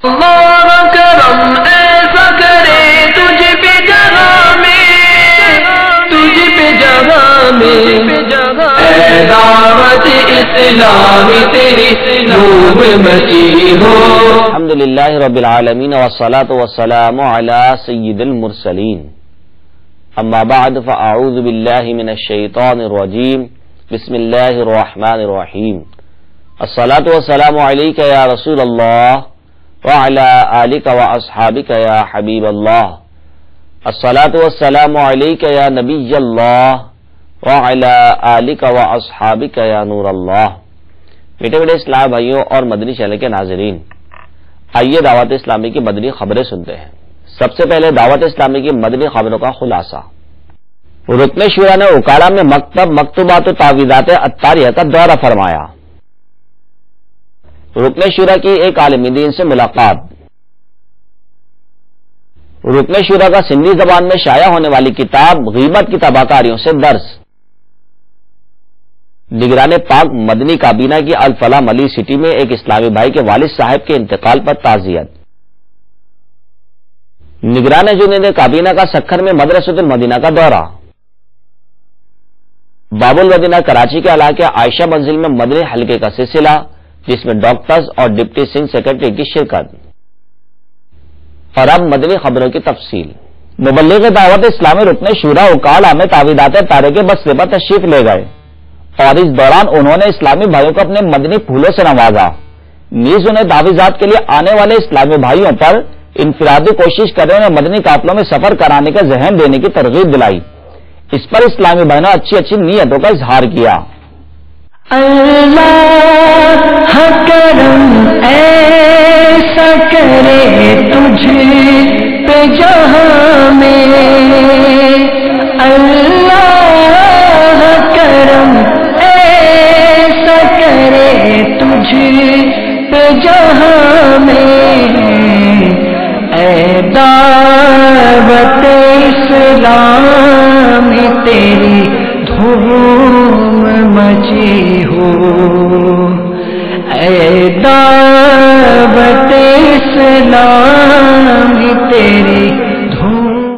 اللہ کرم ایسا کرے تجھ پہ جگہ میں اے دعوت اسلامی تیری نور مچی ہو. الحمدللہ رب العالمین والصلاة والسلام علی سید المرسلین. اما بعد فاعوذ باللہ من الشیطان الرجیم. بسم اللہ الرحمن الرحیم. الصلاة والسلام علیک یا رسول اللہ وعلی آلک واصحابک یا حبیب اللہ. الصلاة والسلام علیک یا نبی اللہ وعلی آلک واصحابک یا نور اللہ. میٹھے میٹھے اسلام بھائیوں اور مدنی چینل کے ناظرین، آئیے دعوت اسلامی کی مدنی خبریں سنتے ہیں. سب سے پہلے دعوت اسلامی کی مدنی خبروں کا خلاصہ. رکن شورا نے اکاڑا میں مکتب مکتوبات و تعویذات عطاریہ کا دورہ فرمایا. رکن شورا کی ایک عالم دین سے ملاقات. رکن شورا کا سندھی زبان میں شائع ہونے والی کتاب غیبت کی تباہکاریوں سے درس. نگران پاک مدنی کابینہ کی الفلاح ملی سٹی میں ایک اسلامی بھائی کے والد صاحب کے انتقال پر تعزیت. نگران جنید کابینہ کا سکھر میں مدرسۃ المدینہ کا دورہ. باب المدینہ کراچی کے علاقے عائشہ منزل میں مدنی حلقے کا سلسلہ، جس میں ڈاکٹرز اور ڈپٹی سنگھ سیکرٹری کی شرکت. اور اب مدنی خبروں کی تفصیل. مبلغ دعوت اسلامی رکن شورا اکاڑا میں تعویذات تارے کے بستے پر تشریف لے گئے اور اس دوران انہوں نے اسلامی بھائیوں کو اپنے مدنی پھولوں سے نوازا. نیز انہیں تعویذات کے لیے آنے والے اسلامی بھائیوں پر انفرادی کوشش کر رہے مدنی قافلوں میں سفر کرانے کا ذہن دینے کی ترغیب دلائی. اس پر اسلامی بھائیوں نے اچھی اچھی نیتوں کا اظہار کیا. اللہ کرم ایسا کرے تجھ پہ جہاں میں، اللہ کرم ایسا کرے تجھ پہ جہاں میں، اے دعوت اسلام تیری دھوم مچی ہو، اے دعوت اسلام تیری دھوم.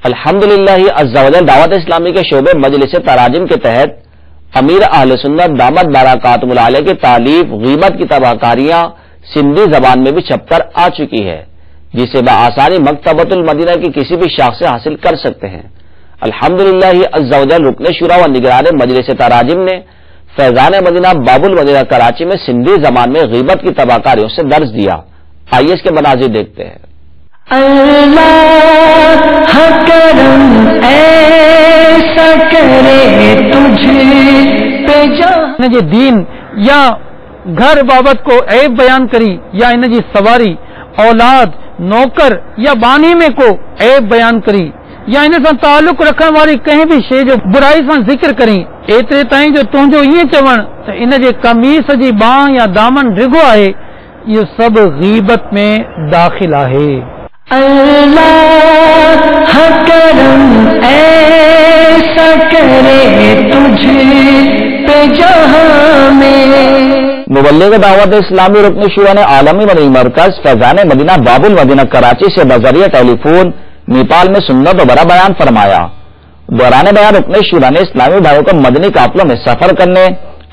الحمدللہ عز و جل دعوت اسلامی کے شعبے مجلس تراجم کے تحت امیر اہل سنت دامت برکاتہم العالیہ کی تالیف غیبت کی تباہکاریاں سندھی زبان میں بھی چھپ کر آ چکی ہے، جسے بآسانی مکتبۃ المدینہ کی کسی بھی شاخ سے حاصل کر سکتے ہیں. الحمدللہ عز و جل رکن شورا و نگران مجلس تراجم نے فیضان مدینہ باب المدینہ کراچی میں سندھی زبان میں غیبت کی تباہکاریوں سے درس دیا. آئیے اس کے مناظر دیکھتے ہیں. اللہ کرم ایسا کرے تجھ پہ جہاں جی دین یا گھر بابت کو عیب بیان کری یا ان جی سواری اولاد نوکر یا بانی میں کو عیب بیان کری یا ان سے تعلق رکھنے والی کہیں بھی شے جو برائی سے ذکر کریں ایترے تائیں جو تنجو یہ چون ان جے قمیص جی باں یا دامن ڈگو ہے، یہ سب غیبت میں داخل ہے. اللہ کرم ایسا کرے تجھ پہ جہاں میں. مبلغ دعوت اسلامی رکن شورا نے عالمی مدنی مرکز فیضان مدینہ باب المدینہ کراچی سے بذریعہ ٹیلی فون نیپال میں سنت و برا بیان فرمایا. دوران بیان رکن شورا نے اسلامی بھائیوں کو مدنی قافلوں میں سفر کرنے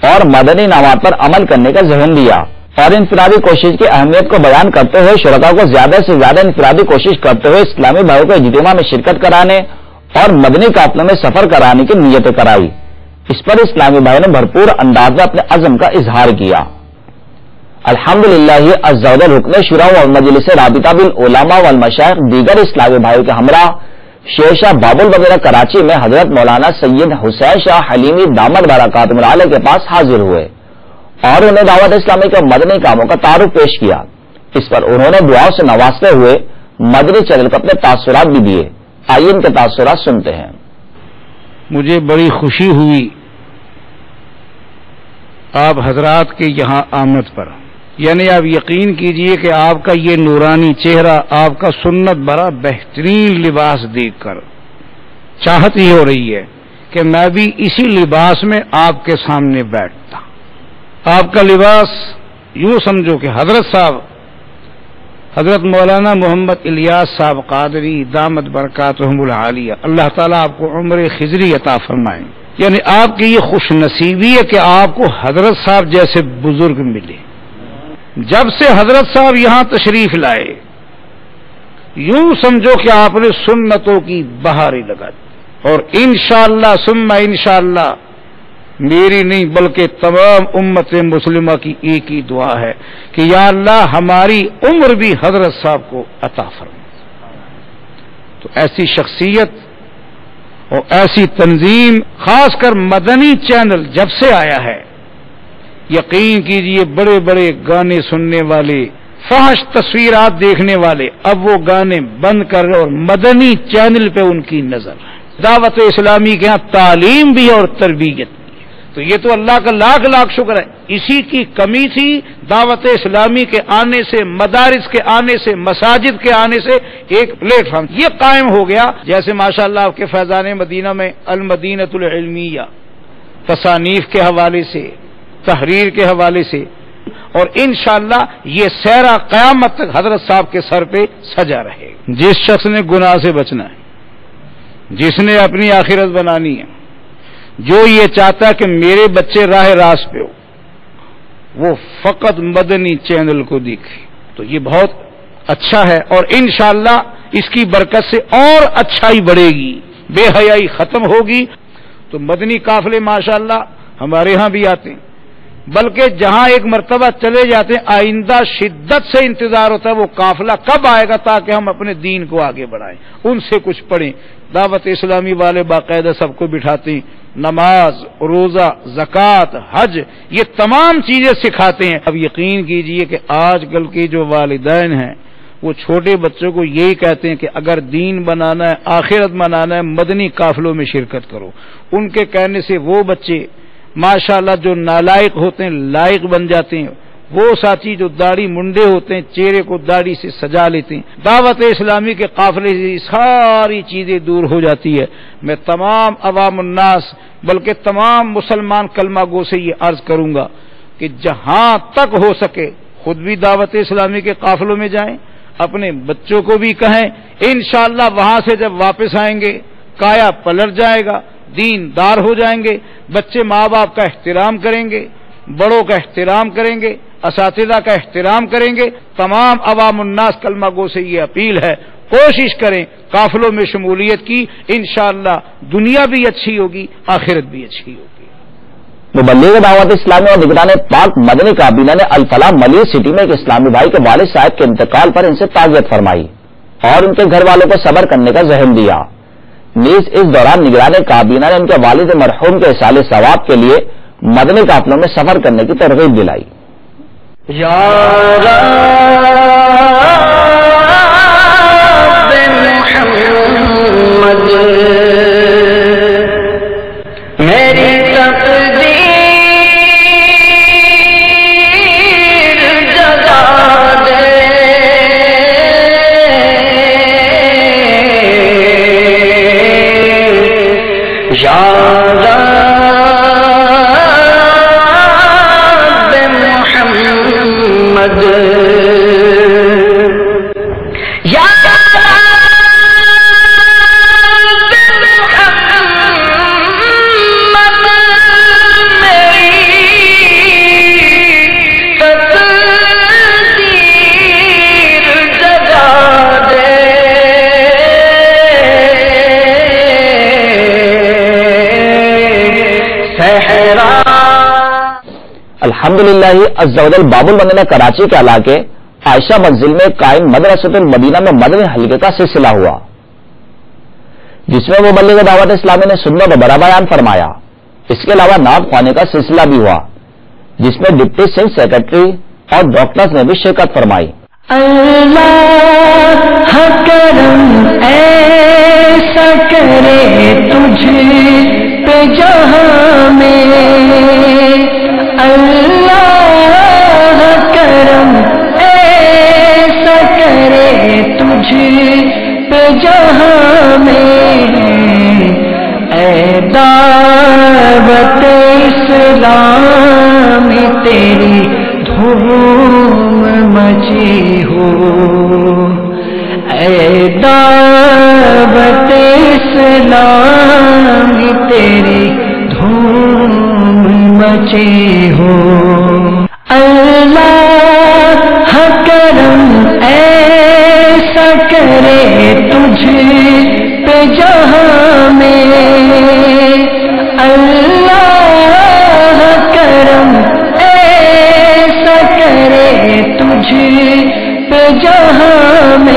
اور مدنی انعامات پر عمل کرنے کا ذہن دیا اور انفرادی کوشش کی اہمیت کو بیان کرتے ہوئے شرکاء کو زیادہ سے زیادہ انفرادی کوشش کرتے ہوئے اسلامی بھائیوں کو اجتماع میں شرکت کرانے اور مدنی قافلوں میں سفر کرانے کی نیت کرائی. اس پر اسلامی بھائیوں نے بھرپور انداز میں اپنے عزم کا اظہار کیا. الحمدللہ عز و جل رکن شورا و مجلس رابطہ بالعلماء والمشائخ دیگر اسلامی بھائیوں کے ہمراہ شیر شاہ باب المدینہ کراچی میں حضرت مولانا سید حسین شاہ حلیمی دامت برکاتہم العالیہ کے پاس حاضر ہوئے اور انہیں دعوت اسلامی کے مدنی کاموں کا تعارف پیش کیا. اس پر انہوں نے دعاؤں سے نوازتے ہوئے مدنی چینل کو اپنے تاثرات بھی دیے. آئیے ان کے تاثرات سنتے ہیں. مجھے بڑی خوشی ہوئی آپ حضرات کے یہاں آمد پر. یعنی آپ یقین کیجئے کہ آپ کا یہ نورانی چہرہ، آپ کا سنت برا بہترین لباس دیکھ کر چاہت ہی ہو رہی ہے کہ میں بھی اسی لباس میں آپ کے سامنے بیٹھتا. آپ کا لباس یوں سمجھو کہ حضرت صاحب حضرت مولانا محمد الیاس صاحب قادری دامت برکاتہم العالیہ، اللہ تعالیٰ آپ کو عمر خضری عطا فرمائیں۔ یعنی آپ کی یہ خوش نصیبی ہے کہ آپ کو حضرت صاحب جیسے بزرگ ملے۔ جب سے حضرت صاحب یہاں تشریف لائے، یوں سمجھو کہ آپ نے سنتوں کی بہاریں لگا دی، اور انشاءاللہ ثم انشاءاللہ میری نہیں بلکہ تمام امت مسلمہ کی ایک ہی دعا ہے کہ یا اللہ ہماری عمر بھی حضرت صاحب کو عطا فرما۔ تو ایسی شخصیت اور ایسی تنظیم، خاص کر مدنی چینل جب سے آیا ہے، یقین کیجئے بڑے بڑے گانے سننے والے، فحش تصویرات دیکھنے والے اب وہ گانے بند کر رہے اور مدنی چینل پہ ان کی نظر ہے۔ دعوت اسلامی کے ہاں تعلیم بھی اور تربیت بھی، تو یہ تو اللہ کا لاکھ لاکھ شکر ہے۔ اسی کی کمی تھی، دعوت اسلامی کے آنے سے، مدارس کے آنے سے، مساجد کے آنے سے ایک پلیٹ فارم یہ قائم ہو گیا۔ جیسے ماشاءاللہ آپ کے فیضان مدینہ میں المدینۃ العلمیہ تصانیف کے حوالے سے، تحریر کے حوالے سے، اور انشاءاللہ یہ سیرا قیامت تک حضرت صاحب کے سر پہ سجا رہے گا۔ جس شخص نے گناہ سے بچنا ہے، جس نے اپنی آخرت بنانی ہے، جو یہ چاہتا ہے کہ میرے بچے راہ راست پہ ہو، وہ فقط مدنی چینل کو دیکھے، تو یہ بہت اچھا ہے، اور انشاءاللہ اس کی برکت سے اور اچھائی بڑھے گی، بے حیائی ختم ہوگی۔ تو مدنی قافلے ماشاءاللہ ہمارے ہاں بھی آتے ہیں، بلکہ جہاں ایک مرتبہ چلے جاتے ہیں آئندہ شدت سے انتظار ہوتا ہے وہ قافلہ کب آئے گا تاکہ ہم اپنے دین کو آگے بڑھائیں، ان سے کچھ پڑھیں۔ دعوت اسلامی والے باقاعدہ سب کو بٹھاتے ہیں، نماز، روزہ، زکوٰۃ، حج، یہ تمام چیزیں سکھاتے ہیں۔ اب یقین کیجئے کہ آج کل کے جو والدین ہیں وہ چھوٹے بچوں کو یہی کہتے ہیں کہ اگر دین بنانا ہے، آخرت بنانا ہے، مدنی قافلوں میں شرکت کرو۔ ان کے کہنے سے وہ بچے ماشاءاللہ جو نالائق ہوتے ہیں لائق بن جاتے ہیں، وہ ساتھی جو داڑھی منڈے ہوتے ہیں چہرے کو داڑھی سے سجا لیتے ہیں۔ دعوت اسلامی کے قافلے سے ساری چیزیں دور ہو جاتی ہے۔ میں تمام عوام الناس بلکہ تمام مسلمان کلمہ گو سے یہ عرض کروں گا کہ جہاں تک ہو سکے خود بھی دعوت اسلامی کے قافلوں میں جائیں، اپنے بچوں کو بھی کہیں، انشاءاللہ وہاں سے جب واپس آئیں گے کایا پلٹ جائے گا، دین دار ہو جائیں گے، بچے ماں باپ کا احترام کریں گے، بڑوں کا احترام کریں گے، اساتذہ کا احترام کریں گے۔ تمام عوام الناس کلمہ گو سے یہ اپیل ہے، کوشش کریں قافلوں میں شمولیت کی، انشاءاللہ دنیا بھی اچھی ہوگی، آخرت بھی اچھی ہوگی۔ مبلغ دعوت اسلامی اور نگران پاک مدنی کابینہ نے الفلاح ملیح سٹی میں ایک اسلامی بھائی کے والد صاحب کے انتقال پر ان سے تعزیت فرمائی اور ان کے گھر والوں کو صبر کرنے کا ذہن دیا۔ نیز اس دوران نگران کابینہ نے ان کے والد مرحوم کے اصال ثواب کے لیے مدنی قافلوں میں سفر کرنے کی ترغیب دلائی۔ یا رب محمد میری تقدیر جگا دے، یا الحمدللہ عز و جل باب المدینہ کراچی کے علاقے عائشہ منزل میں قائم مدرسۃ المدینہ میں مدنی حلقے کا سلسلہ ہوا، جس میں مبلغ دعوت اسلامی نے سنت و برا بیان فرمایا۔ اس کے علاوہ نعت خوانے کا سلسلہ بھی ہوا، جس میں ڈپٹی سنگھ سیکرٹری اور ڈاکٹرز نے بھی شرکت فرمائی۔ اللہ کرم ایسا کرے تجھ پہ جہاں میں، اللہ کرم ایسا کرے تجھ پہ جہاں میں، اے دعوت اسلام تیری دھوم مچی ہو، اے دعوت اسلام تیری دھوم مچی ہو، اللہ کرم ایسا کرے تجھ پہ جہاں میں، اللہ کرم ایسا کرے تجھ پہ جہاں میں،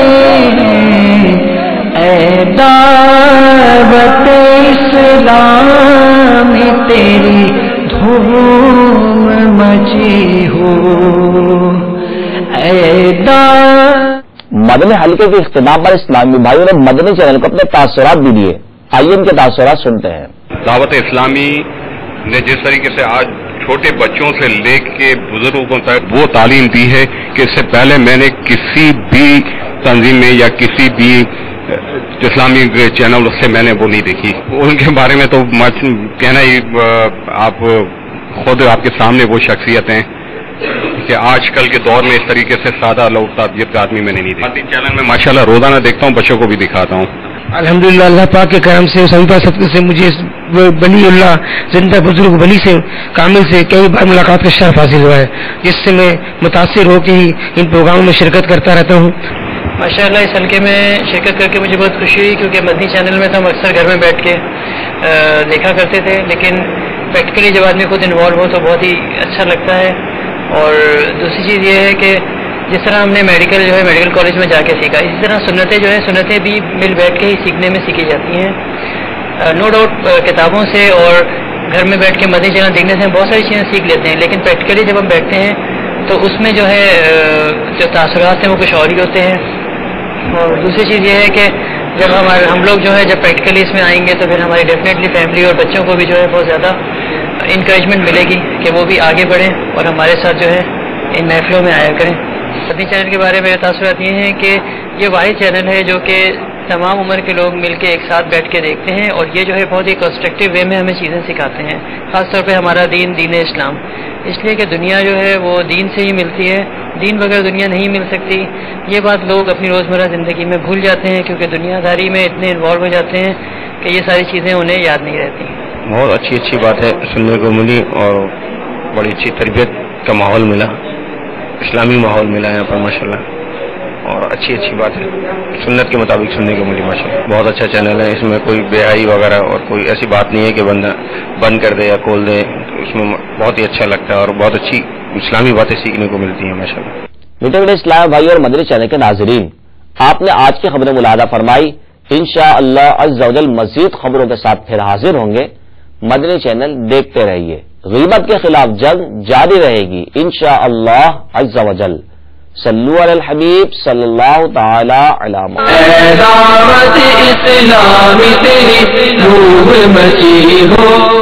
اے دعوت اسلام تیری دھوم مچی ہو، اے مدنی حلقے کے اختتام پر اسلامی بھائیوں نے مدنی چینل کو اپنے تاثرات بھی دیے. آئیے ان کے تاثرات سنتے ہیں. دعوت اسلامی نے جس طریقے سے آج چھوٹے بچوں سے لے کے بزرگوں تک وہ تعلیم دی ہے کہ اس سے پہلے میں نے کسی بھی تنظیم میں یا کسی بھی اسلامی چینل سے میں نے وہ نہیں دیکھی. ان کے بارے میں تو کہنا ہی آپ خود آپ کے سامنے وہ شخصیت ہیں کہ آج کل کے دور میں اس طریقے سے سادہ لوگ تعبیت کا آدمی میں نے نہیں دیکھا. چینل میں ماشاءاللہ روزانہ دیکھتا ہوں، بچوں کو بھی دکھاتا ہوں. الحمدللہ اللہ پاک کے کرم سے سنتا صدقے سے مجھے ولی اللہ زندہ بزرگ ولی سے کامل سے کئی بار ملاقات کا شرف حاصل ہوا ہے، جس سے میں متاثر ہو کے ہی ان پروگراموں میں شرکت کرتا رہتا ہوں. ماشاءاللہ اس حلقے میں شرکت کر کے مجھے بہت خوشی ہوئی، کیونکہ مدنی چینل میں تو ہم اکثر گھر میں بیٹھ کے دیکھا کرتے تھے، لیکن پریکٹیکلی جب آدمی خود انوالو ہو تو بہت ہی اچھا لگتا ہے. اور دوسری چیز یہ ہے کہ جس طرح ہم نے میڈیکل کالج میں جا کے سیکھا، اسی طرح سنتیں بھی مل بیٹھ کے ہی سیکھنے میں سیکھی جاتی ہیں. نو ڈاؤٹ کتابوں سے اور گھر میں بیٹھ کے مدنی چینل دیکھنے سے ہم بہت ساری چیزیں سیکھ لیتے ہیں، لیکن پریکٹیکلی جب ہم بیٹھتے ہیں تو اس میں جو ہے جو تاثرات ہیں وہ کچھ اور ہی ہوتے ہیں. اور دوسری چیز یہ ہے کہ جب ہم لوگ جو ہے جب پریکٹیکلی اس میں آئیں گے تو پھر ہماری ڈیفینیٹلی فیملی اور بچوں کو بھی جو ہے بہت زیادہ انکریجمنٹ ملے گی کہ وہ بھی آگے بڑھیں اور ہمارے ساتھ جو ہے ان محفلوں میں آیا کریں. مدنی چینل کے بارے میں تاثرات یہ ہیں کہ یہ واحد چینل ہے جو کہ تمام عمر کے لوگ مل کے ایک ساتھ بیٹھ کے دیکھتے ہیں، اور یہ جو ہے بہت ہی کنسٹرکٹیو وے میں ہمیں چیزیں سکھاتے ہیں. خاص طور پہ ہمارا دین اسلام، اس لیے کہ دنیا جو ہے وہ دین سے ہی ملتی ہے، دین بغیر دنیا نہیں مل سکتی. یہ بات لوگ اپنی روزمرہ زندگی میں بھول جاتے ہیں، کیونکہ دنیا داری میں اتنے انوالو ہو جاتے ہیں کہ یہ ساری چیزیں انہیں یاد نہیں رہتی. بہت اچھی بات ہے، سننے کو ملی اور بڑی اچھی تربیت کا ماحول ملا، اسلامی ماحول ملا یہاں پر ماشاءاللہ، اور اچھی بات ہے، سنت کے مطابق سننے کو ملی ماشاءاللہ. بہت اچھا چینل ہے، اس میں کوئی بے حیائی وغیرہ اور کوئی ایسی بات نہیں ہے کہ بندہ بند کر دے یا کھول دے. اس میں بہت ہی اچھا لگتا ہے اور بہت اچھی اسلامی باتیں سیکھنے کو ملتی ہیں ماشاءاللہ. میٹھے اسلام بھائی اور مدنی چینل کے ناظرین، آپ نے آج کی خبریں ملاحظہ فرمائی. انشاءاللہ عز و جل مزید خبروں کے ساتھ پھر حاضر ہوں گے. مدنی چینل دیکھتے رہیے. غیبت کے خلاف جنگ جاری رہے گی انشاءاللہ عز و جل. صلو علی الحبیب صلی اللہ تعالی علی محمد. اے دعوت اسلامی تیری روح مچی ہو.